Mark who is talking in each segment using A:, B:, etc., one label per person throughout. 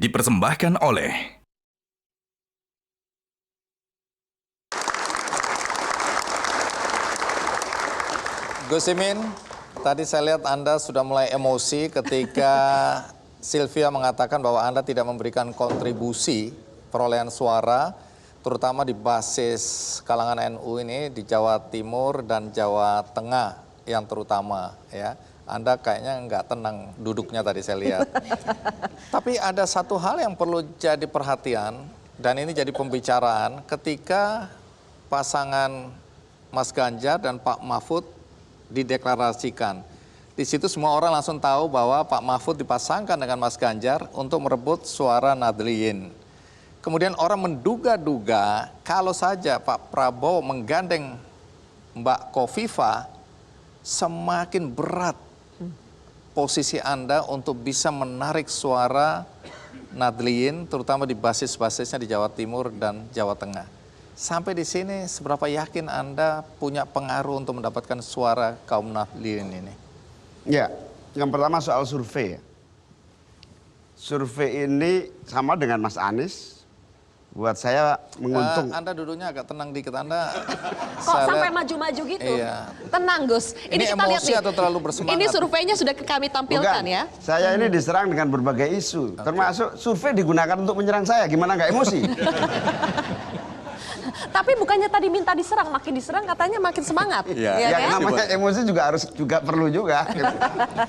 A: dipersembahkan oleh
B: Gus Imin, tadi saya lihat Anda sudah mulai emosi ketika Sylvia mengatakan bahwa Anda tidak memberikan kontribusi perolehan suara, terutama di basis kalangan NU ini di Jawa Timur dan Jawa Tengah yang terutama ya. Anda kayaknya nggak tenang duduknya tadi saya lihat. Tapi ada satu hal yang perlu jadi perhatian dan ini jadi pembicaraan ketika pasangan Mas Ganjar dan Pak Mahfud dideklarasikan. Di situ semua orang langsung tahu bahwa Pak Mahfud dipasangkan dengan Mas Ganjar untuk merebut suara Nahdliyin. Kemudian orang menduga-duga kalau saja Pak Prabowo menggandeng Mbak Khofifah, semakin berat posisi Anda untuk bisa menarik suara Nahdliyin, terutama di basis-basisnya di Jawa Timur dan Jawa Tengah. Sampai di sini, seberapa yakin Anda punya pengaruh untuk mendapatkan suara kaum Nahdliyin ini?
C: Ya, yang pertama soal survei ya. Survei ini sama dengan Mas Anies, buat saya menguntung.
B: Anda duduknya agak tenang dikit, Anda.
D: Kok sampai maju-maju gitu?
B: Iya.
D: Tenang Gus.
B: Ini
D: kita lihat
B: emosi
D: nih.
B: atau terlalu bersemangat?
D: Ini surveinya sudah kami tampilkan.
C: Bukan,
D: ya.
C: saya ini diserang dengan berbagai isu, termasuk survei digunakan untuk menyerang saya, gimana nggak emosi?
D: Tapi bukannya tadi minta diserang, makin diserang katanya makin semangat.
B: Iya.
D: Ya
C: Ya,
D: kan?
C: namanya emosi juga harus perlu juga. Gitu.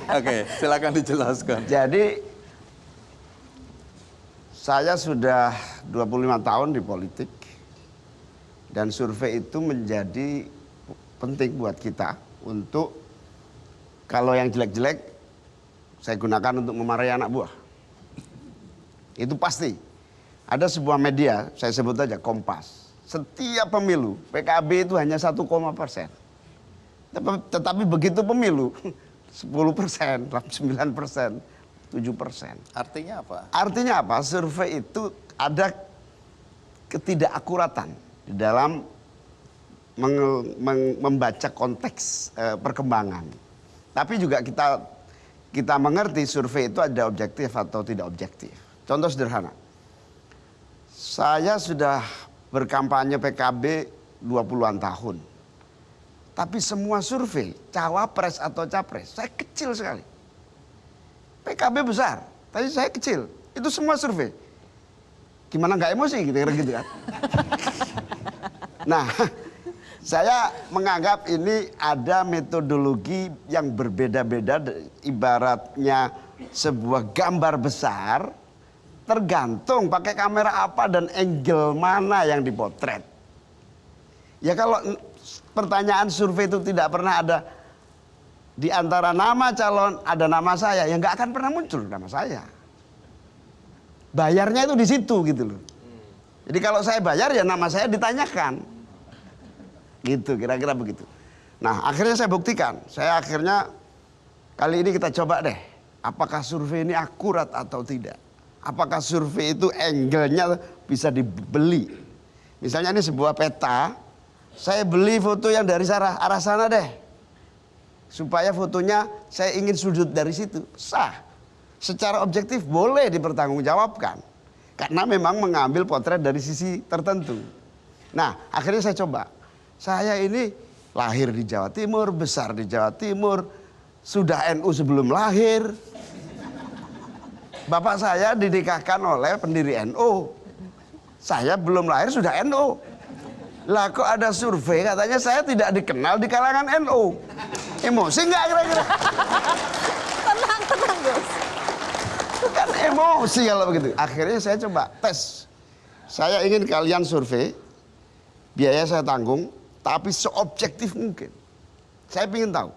B: Oke, silakan dijelaskan.
C: Jadi saya sudah 25 tahun di politik dan survei itu menjadi penting buat kita untuk kalau yang jelek-jelek saya gunakan untuk memarahi anak buah. Itu pasti. Ada sebuah media, saya sebut aja Kompas. Setiap pemilu PKB itu hanya 1%. Tetapi begitu pemilu 10%, 9%, 7%.
B: Artinya apa?
C: Artinya apa? Survei itu ada ketidakakuratan di dalam membaca konteks perkembangan. Tapi juga kita mengerti survei itu ada objektif atau tidak objektif. Contoh sederhana. Saya sudah berkampanye PKB 20-an tahun. Tapi semua survei, cawapres atau capres, saya kecil sekali. PKB besar, tapi saya kecil. Itu semua survei. Gimana nggak emosi gitu kan? Nah, saya menganggap ini ada metodologi yang berbeda-beda, ibaratnya sebuah gambar besar, tergantung pakai kamera apa dan angle mana yang dipotret. Ya kalau pertanyaan survei itu tidak pernah ada di antara nama calon ada nama saya, ya nggak akan pernah muncul nama saya. Bayarnya itu di situ gitu loh. Jadi kalau saya bayar ya nama saya ditanyakan. Gitu, kira-kira begitu. Nah, akhirnya saya buktikan. Saya akhirnya kali ini kita coba deh, apakah survei ini akurat atau tidak. Apakah survei itu angle-nya bisa dibeli. Misalnya ini sebuah peta, saya beli foto yang dari arah sana deh. Supaya fotonya saya ingin sudut dari situ. Sah. Secara objektif boleh dipertanggungjawabkan. Karena memang mengambil potret dari sisi tertentu. Nah, akhirnya saya coba. Saya ini lahir di Jawa Timur, besar di Jawa Timur, sudah NU sebelum lahir. Bapak saya dinikahkan oleh pendiri NU. Saya belum lahir sudah NU. Lah kok ada survei katanya saya tidak dikenal di kalangan NU. Emosi nggak kira-kira?
D: Tenang Gus.
C: Kan emosi kalau begitu. Akhirnya saya coba tes. Saya ingin kalian survei, biaya saya tanggung, tapi seobjektif mungkin. Saya ingin tahu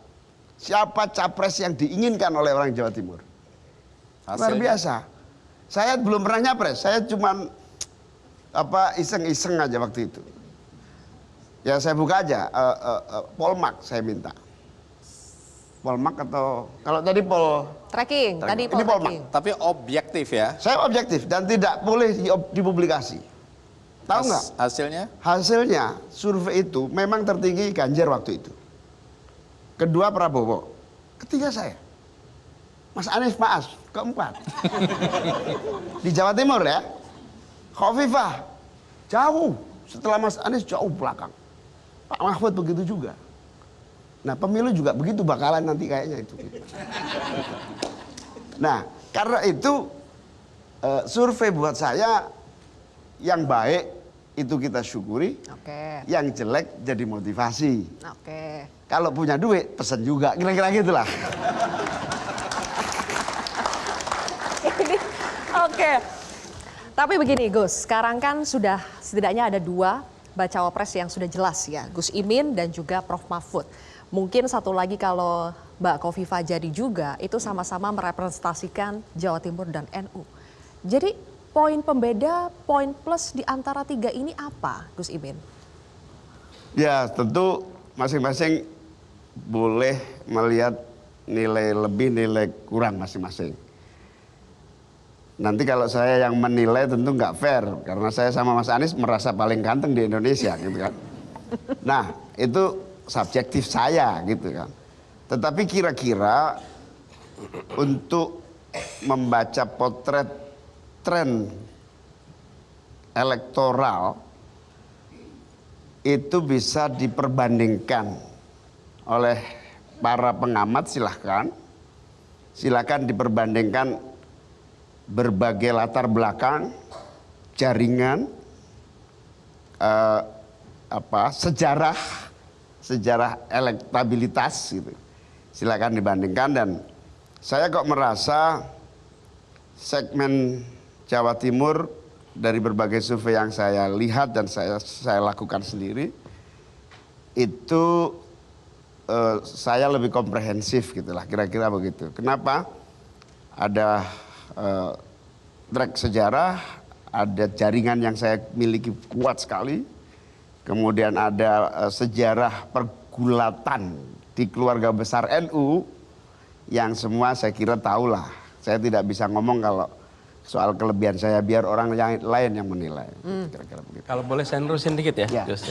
C: siapa capres yang diinginkan oleh orang Jawa Timur. Luar biasa. Saya belum pernah nyapres, saya cuma iseng-iseng aja waktu itu. Ya saya buka aja, Polmark saya minta. Polmark atau kalau tadi
D: Tracking, tadi
C: ini Polmark.
B: Tapi objektif ya?
C: Saya objektif dan tidak boleh dipublikasi. Tahu nggak?
B: Hasilnya?
C: Hasilnya survei itu memang tertinggi Ganjar waktu itu. Kedua Prabowo. Ketiga saya. Mas Anies Maas keempat. Di Jawa Timur ya. Khofifah jauh, setelah Mas Anies jauh belakang. Pak Mahfud begitu juga. Nah pemilu juga begitu bakalan nanti kayaknya itu. Nah karena itu survei buat saya yang baik itu kita syukuri,
D: Oke.
C: yang jelek jadi motivasi.
D: Oke.
C: Kalau punya duit pesen juga, kira-kira gitulah.
D: Ini oke. Tapi begini Gus, sekarang kan sudah setidaknya ada 2 bacawa pres yang sudah jelas ya, Gus Imin dan juga Prof Mahfud. Mungkin satu lagi kalau Mbak Khofifah jadi juga, itu sama-sama merepresentasikan Jawa Timur dan NU. Jadi poin pembeda, poin plus di antara 3 ini apa, Gus Imin?
C: Ya tentu masing-masing boleh melihat nilai lebih, nilai kurang masing-masing. Nanti kalau saya yang menilai tentu nggak fair, karena saya sama Mas Anies merasa paling ganteng di Indonesia gitu kan. Nah itu subjektif saya gitu kan. Tetapi kira-kira untuk membaca potret tren elektoral itu bisa diperbandingkan oleh para pengamat, silahkan diperbandingkan berbagai latar belakang, jaringan, sejarah elektabilitas gitu. Silakan dibandingkan, dan saya kok merasa segmen Jawa Timur dari berbagai survei yang saya lihat dan saya lakukan sendiri itu saya lebih komprehensif gitulah, kira-kira begitu. Kenapa? Ada track sejarah, ada jaringan yang saya miliki kuat sekali, kemudian ada sejarah pergulatan di keluarga besar NU yang semua saya kira tahulah. Saya tidak bisa ngomong kalau soal kelebihan saya, biar orang yang lain yang menilai. Kira-kira begitu.
A: Kalau boleh saya nerusin dikit ya,
C: Ya.
A: Gus.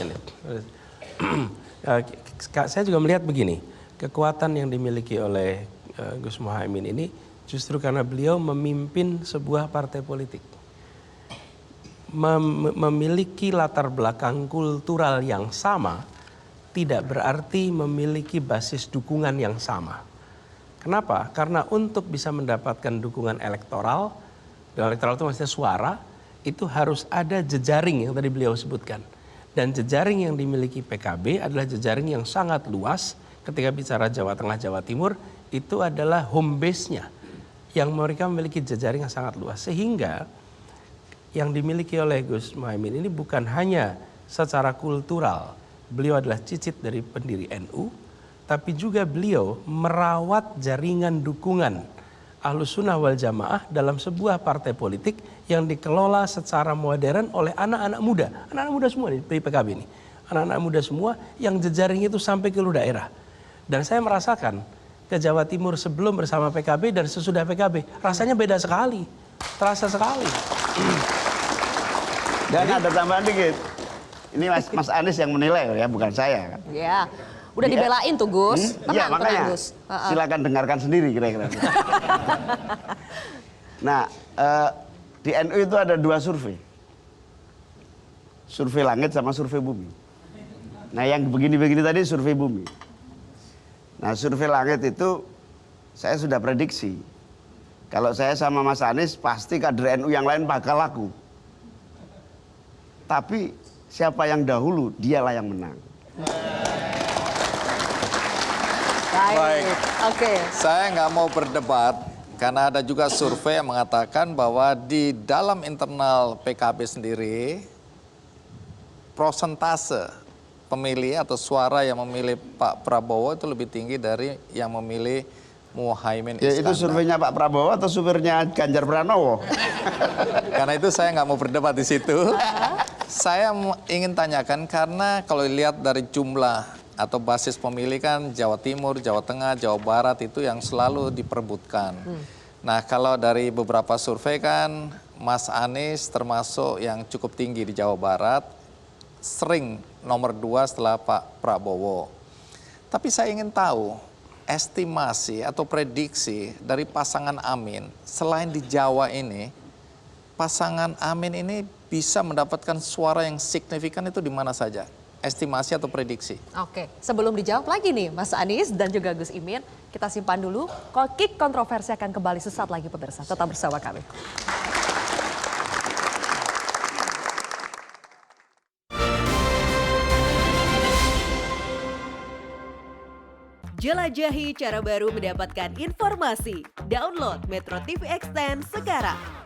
A: Saya juga melihat begini, kekuatan yang dimiliki oleh Gus Muhaimin ini justru karena beliau memimpin sebuah partai politik. Memiliki latar belakang kultural yang sama tidak berarti memiliki basis dukungan yang sama. Kenapa? Karena untuk bisa mendapatkan dukungan elektoral, dan elektoral itu maksudnya suara, itu harus ada jejaring yang tadi beliau sebutkan. Dan jejaring yang dimiliki PKB adalah jejaring yang sangat luas. Ketika bicara Jawa Tengah, Jawa Timur, itu adalah home base-nya. Yang mereka memiliki jejaring yang sangat luas. Sehingga yang dimiliki oleh Gus Muhaimin ini bukan hanya secara kultural, beliau adalah cicit dari pendiri NU, tapi juga beliau merawat jaringan dukungan Ahlus Sunnah wal Jamaah dalam sebuah partai politik yang dikelola secara modern oleh anak-anak muda. Anak-anak muda semua di PKB ini. Anak-anak muda semua yang jejaring itu sampai ke seluruh daerah. Dan saya merasakan ke Jawa Timur sebelum bersama PKB dan sesudah PKB. Rasanya beda sekali. Terasa sekali.
C: Dan ada tambahan dikit. Ini Mas Anies yang menilai ya, bukan saya kan.
D: Ya, udah dibelain tuh Gus.
C: Iya
D: Tenang,
C: makanya
D: tenang Gus.
C: silakan dengarkan sendiri kira-kira. Nah di NU itu ada 2 survei. Survei langit sama survei bumi. Nah yang begini-begini tadi survei bumi. Nah survei langit itu saya sudah prediksi. Kalau saya sama Mas Anies pasti kader NU yang lain bakal laku. Tapi siapa yang dahulu dialah yang menang.
B: Baik.
D: Oke.
B: Saya nggak mau berdebat karena ada juga survei yang mengatakan bahwa di dalam internal PKB sendiri prosentase pemilih atau suara yang memilih Pak Prabowo itu lebih tinggi dari yang memilih Muhaimin
C: Ya itu
B: Iskandar.
C: surveinya Pak Prabowo atau supirnya Ganjar Pranowo?
B: Karena itu saya nggak mau berdebat di situ. Saya ingin tanyakan karena kalau dilihat dari jumlah atau basis pemilih kan Jawa Timur, Jawa Tengah, Jawa Barat itu yang selalu diperebutkan. Nah kalau dari beberapa survei kan Mas Anies termasuk yang cukup tinggi di Jawa Barat, sering nomor 2 setelah Pak Prabowo. Tapi saya ingin tahu estimasi atau prediksi dari pasangan Amin, selain di Jawa ini, pasangan Amin ini bisa mendapatkan suara yang signifikan itu di mana saja? Estimasi atau prediksi?
D: Oke, sebelum dijawab lagi nih Mas Anies dan juga Gus Imin, kita simpan dulu. Kick kontroversi akan kembali sesaat lagi pemirsa. Tetap bersama kami.
E: Jelajahi cara baru mendapatkan informasi. Download Metro TV Extend sekarang.